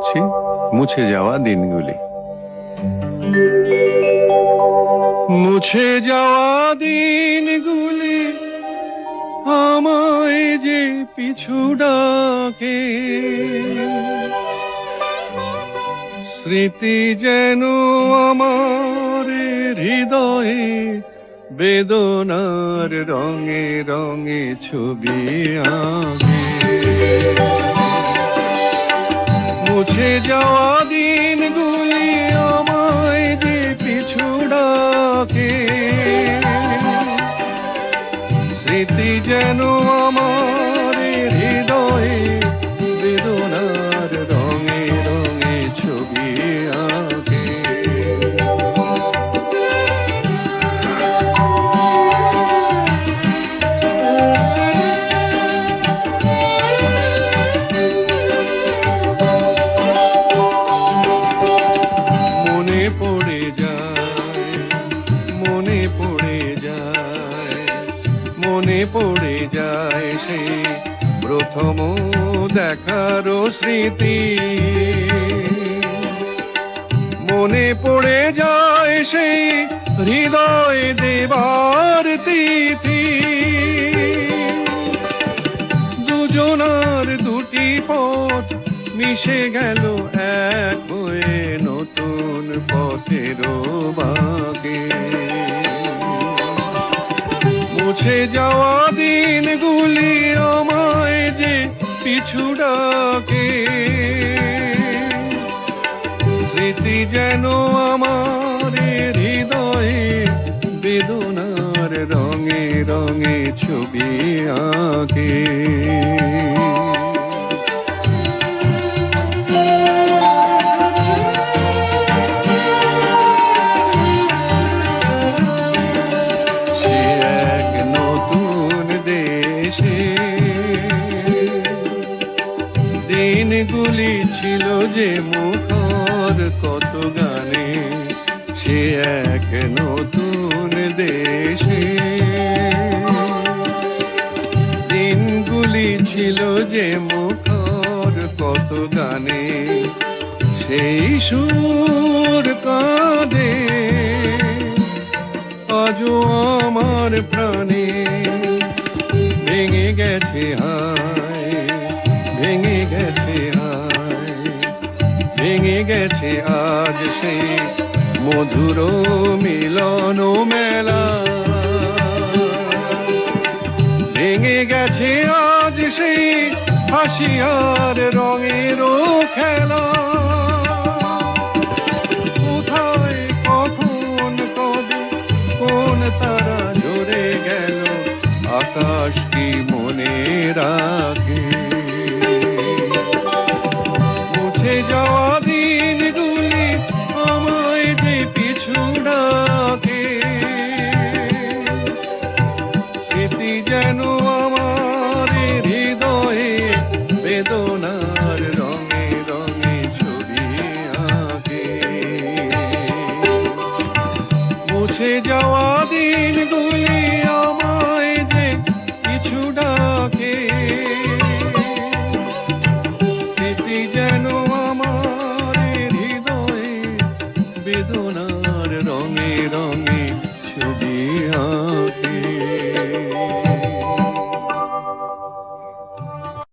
করছি মুছে যাওয়া দিনগুলি। মুছে যাওয়া দিনগুলি আমায় যে পিছু ডাকে, স্মৃতি যেন আমার হৃদয়ে বেদনার রঙে রঙে ছবি আঁকে। মুছে যাওয়া দিনগুলি আমায় যে পিছু ডাকে, স্মৃতি যেন আমার হৃদয়ে বেদনার রঙে রঙে ছবি আঁকে। মনে পড়ে যায়, মনে পড়ে যায়, মনে পড়ে যায় সেই প্রথম দেখার স্মৃতি। মনে পড়ে যায় সেই হৃদয় দেবার তিথি। দুজনার দুটি পথ মিশে গেল এক হয়ে নতুন পথের বাগে। মুছে যাওয়া দিনগুলি আমায় যে পিছু ডাকে, স্মৃতি যেন আমার হৃদয়ে বেদনার রঙে রঙে ছবি আঁকে। সে এক নতুন দেশে দিনগুলি ছিল যে মুখর কত গানে। সে এক নতুন দেশে দিনগুলি ছিল যে মুখর কত গানে। সেই সুর কাঁদে আজও আমার প্রাণে। ভেঙে গেছে হায়, ভেঙে গেছে হায়, ভেঙে গেছে আজ সেই মধুর মিলন মেলা। ভেঙে গেছে আজ সেই হাসি আর রঙের খেলা। কোথায় কখন কবে কোন তারা ঝরে গেল আকাশ